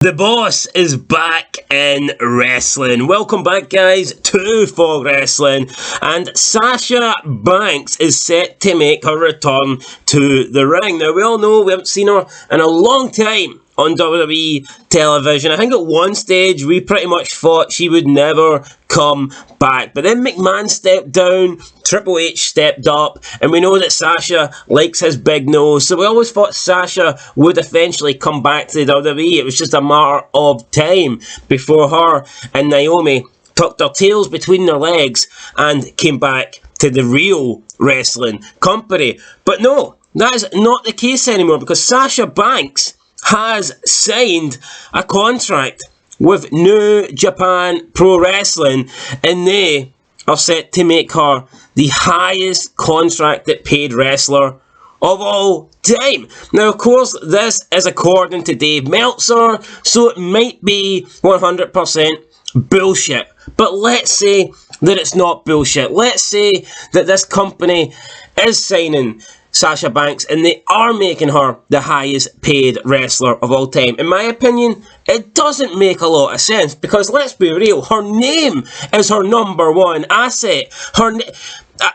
The boss is back in wrestling. Welcome back, guys, to For Wrestling. And Sasha Banks is set to make her return to the ring. Now, we all know we haven't seen her in a long time on WWE television. I think at one stage we pretty much thought she would never come back. But then McMahon stepped down, Triple H stepped up, and we know that Sasha likes his big nose. So we always thought Sasha would eventually come back to the WWE. It was just a matter of time before her and Naomi tucked their tails between their legs and came back to the real wrestling company. But no, that is not the case anymore, because Sasha Banks has signed a contract with New Japan Pro Wrestling, and they are set to make her the highest contracted paid wrestler of all time. Now, of course, this is according to Dave Meltzer, so it might be 100% bullshit. But let's say that it's not bullshit. Let's say that this company is signing Sasha Banks and they are making her the highest paid wrestler of all time. In my opinion, it doesn't make a lot of sense, because let's be real, her name is her number one asset.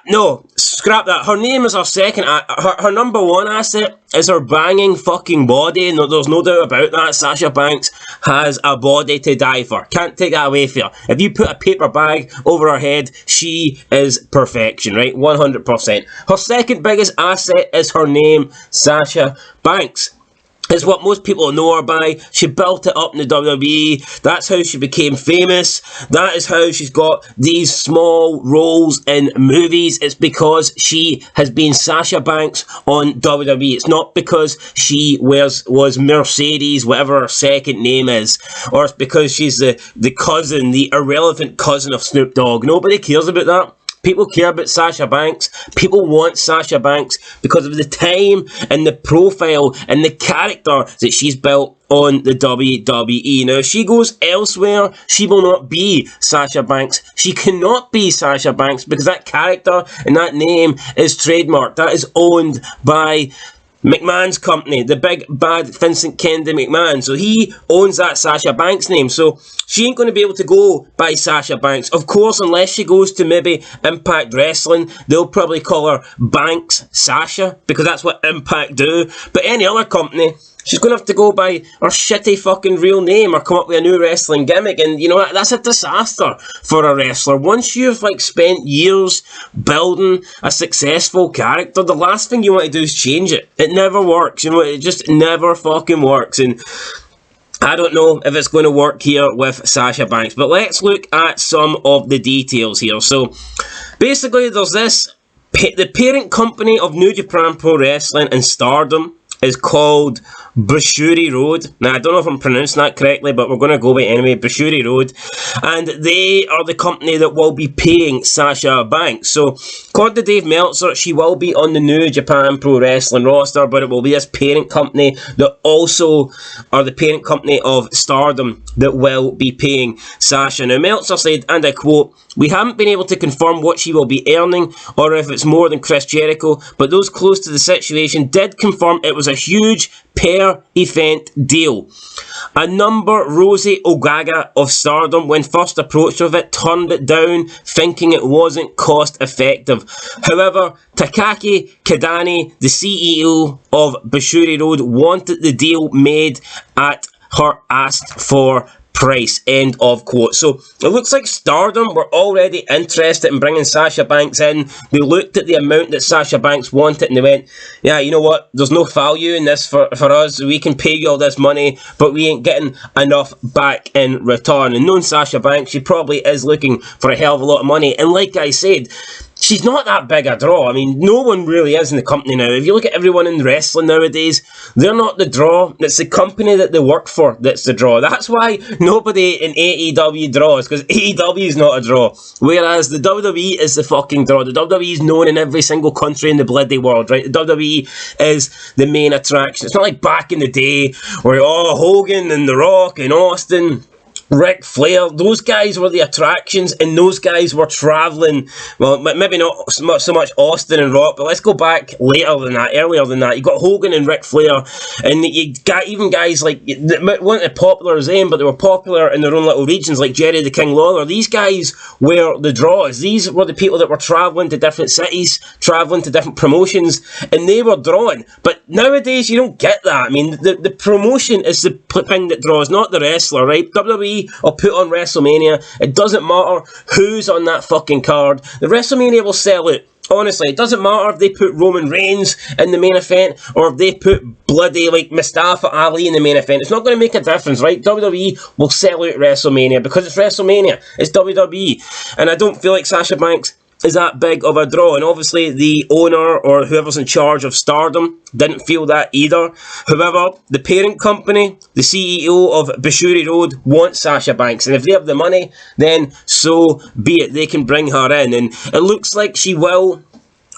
No, scrap that. Her name is her second. Her number one asset is her banging fucking body. No, there's no doubt about that. Sasha Banks has a body to die for. Can't take that away from her. If you put a paper bag over her head, she is perfection, right? 100%. Her second biggest asset is her name, Sasha Banks. Is what most people know her by. She built it up in the WWE. That's how she became famous. That is how she's got these small roles in movies. It's because she has been Sasha Banks on WWE. It's not because she was Mercedes, whatever her second name is, or it's because she's the cousin, the irrelevant cousin of Snoop Dogg. Nobody cares about that. People care about Sasha Banks. People want Sasha Banks because of the time and the profile and the character that she's built on the WWE. Now, if she goes elsewhere, she will not be Sasha Banks. She cannot be Sasha Banks because that character and that name is trademarked. That is owned by McMahon's company, the big bad Vincent Kennedy McMahon. So he owns that Sasha Banks name. So she ain't going to be able to go by Sasha Banks. Of course, unless she goes to maybe Impact Wrestling, they'll probably call her Banks Sasha, because that's what Impact do. But any other company, she's going to have to go by her shitty fucking real name or come up with a new wrestling gimmick. And, you know, that's a disaster for a wrestler. Once you've, spent years building a successful character, the last thing you want to do is change it. It never works. You know, it just never fucking works. And I don't know if it's going to work here with Sasha Banks. But let's look at some of the details here. So, basically, there's this. The parent company of New Japan Pro Wrestling and Stardom is called Bushiroad Road. Now, I don't know if I'm pronouncing that correctly, but we're going to go by it anyway, Bushiroad Road. And they are the company that will be paying Sasha Banks. So, according to Dave Meltzer, she will be on the New Japan Pro Wrestling roster, but it will be this parent company that also are the parent company of Stardom that will be paying Sasha. Now, Meltzer said, and I quote, "We haven't been able to confirm what she will be earning or if it's more than Chris Jericho, but those close to the situation did confirm it was a huge per-event deal. A number Rosie Ogaga of Stardom, when first approached with it, turned it down, thinking it wasn't cost-effective. However, Takaki Kadani, the CEO of Bushiroad Road, wanted the deal made at her asked for price." End of quote. So it looks like Stardom were already interested in bringing Sasha Banks in. They looked at the amount that Sasha Banks wanted and they went, yeah, you know what, there's no value in this for us. We can pay you all this money, but we ain't getting enough back in return. And knowing Sasha Banks, she probably is looking for a hell of a lot of money. And like I said, she's not that big a draw. I mean, no one really is in the company now. If you look at everyone in wrestling nowadays, they're not the draw. It's the company that they work for that's the draw. That's why nobody in AEW draws, because AEW is not a draw. Whereas the WWE is the fucking draw. The WWE is known in every single country in the bloody world, right? The WWE is the main attraction. It's not like back in the day where, Hogan and The Rock and Austin Ric Flair, those guys were the attractions, and those guys were travelling, well, maybe not so much Austin and Rock, but let's go back earlier than that. You got Hogan and Ric Flair, and you got even guys like, that weren't as popular as them, but they were popular in their own little regions, like Jerry the King Lawler. These guys were the draws. These were the people that were travelling to different cities, travelling to different promotions, and they were drawing. But nowadays, you don't get that. I mean, the promotion is the thing that draws, not the wrestler, right? WWE will put on WrestleMania. It doesn't matter who's on that fucking card. The WrestleMania will sell it. Honestly, it doesn't matter if they put Roman Reigns in the main event or if they put bloody like Mustafa Ali in the main event. It's not going to make a difference, right? WWE will sell out WrestleMania because it's WrestleMania. It's WWE. And I don't feel like Sasha Banks is that big of a draw, and obviously the owner or whoever's in charge of Stardom didn't feel that either. However, the parent company, the CEO of Bashuri Road, wants Sasha Banks, and if they have the money, then so be it. They can bring her in, and it looks like she will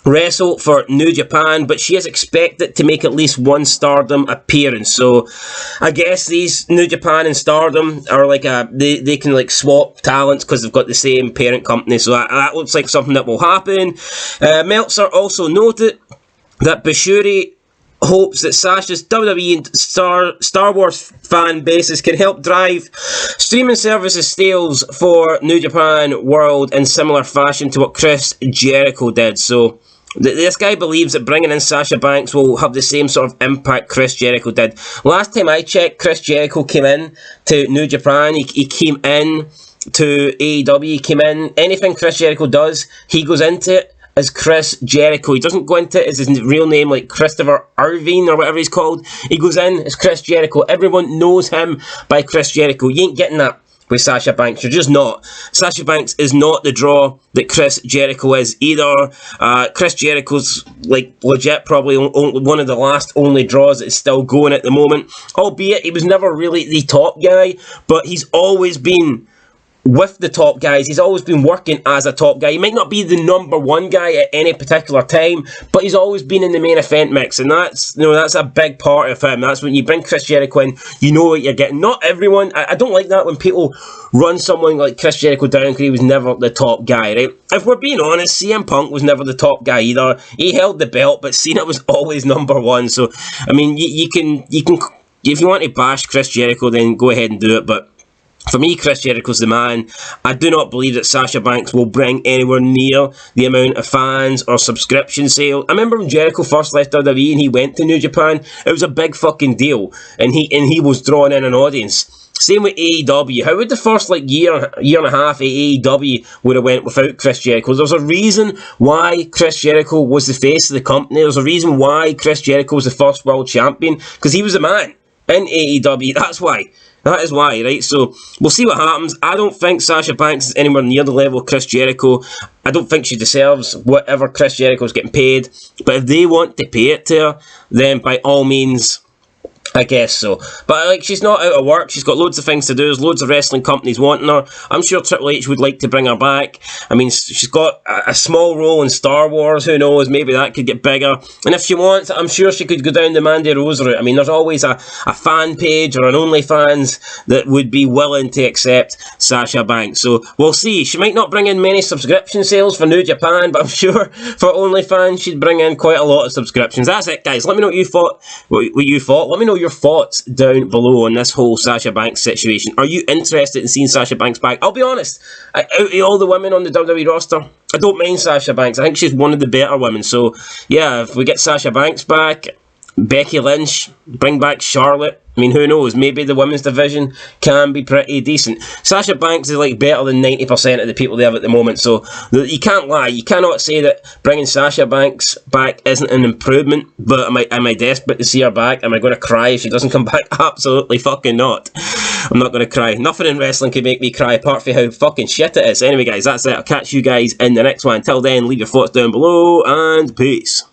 wrestle for New Japan, but she is expected to make at least one Stardom appearance. So I guess these New Japan and Stardom are like they can like swap talents because they've got the same parent company. So that looks like something that will happen. Meltzer also noted that Bashuri hopes that Sasha's WWE and Star Wars fan bases can help drive streaming services sales for New Japan World in similar fashion to what Chris Jericho did. So this guy believes that bringing in Sasha Banks will have the same sort of impact Chris Jericho did. Last time I checked, Chris Jericho came in to New Japan. He came in to AEW. He came in. Anything Chris Jericho does, he goes into it as Chris Jericho. He doesn't go into it as his real name, like Christopher Irvine or whatever he's called. He goes in as Chris Jericho. Everyone knows him by Chris Jericho. You ain't getting that with Sasha Banks. You're just not. Sasha Banks is not the draw that Chris Jericho is either. Chris Jericho's like legit probably one of the last only draws that is still going at the moment, albeit he was never really the top guy, but he's always been with the top guys. He's always been working as a top guy. He might not be the number one guy at any particular time, but he's always been in the main event mix, and that's that's a big part of him. That's when you bring Chris Jericho in, you know what you're getting. Not everyone. I don't like that when people run someone like Chris Jericho down because he was never the top guy, right? If we're being honest, CM Punk was never the top guy either. He held the belt, but Cena was always number one. So I mean, you can if you want to bash Chris Jericho, then go ahead and do it, but for me, Chris Jericho's the man. I do not believe that Sasha Banks will bring anywhere near the amount of fans or subscription sales. I remember when Jericho first left WWE and he went to New Japan, it was a big fucking deal, and he was drawing in an audience. Same with AEW. How would the first year and a half of AEW would have went without Chris Jericho? There's a reason why Chris Jericho was the face of the company. There's a reason why Chris Jericho was the first world champion, because he was the man in AEW. That's why. That is why, right? So, we'll see what happens. I don't think Sasha Banks is anywhere near the level of Chris Jericho. I don't think she deserves whatever Chris Jericho's getting paid. But if they want to pay it to her, then by all means, I guess so. But she's not out of work. She's got loads of things to do. There's loads of wrestling companies wanting her. I'm sure Triple H would like to bring her back. I mean, she's got a small role in Star Wars. Who knows? Maybe that could get bigger. And if she wants, I'm sure she could go down the Mandy Rose route. I mean, there's always a fan page or an OnlyFans that would be willing to accept Sasha Banks. So we'll see. She might not bring in many subscription sales for New Japan, but I'm sure for OnlyFans she'd bring in quite a lot of subscriptions. That's it, guys. Let me know what you thought. Let me know your thoughts down below on this whole Sasha Banks situation. Are you interested in seeing Sasha Banks back? I'll be honest, out of all the women on the WWE roster, I don't mind Sasha Banks. I think she's one of the better women. So yeah, if we get Sasha Banks back, Becky Lynch, bring back Charlotte, I mean, who knows? Maybe the women's division can be pretty decent. Sasha Banks is better than 90% of the people they have at the moment, so you can't lie. You cannot say that bringing Sasha Banks back isn't an improvement. But am I desperate to see her back? Am I going to cry if she doesn't come back? Absolutely fucking not. I'm not going to cry. Nothing in wrestling can make me cry apart from how fucking shit it is. Anyway, guys, that's it. I'll catch you guys in the next one. Until then, leave your thoughts down below, and peace.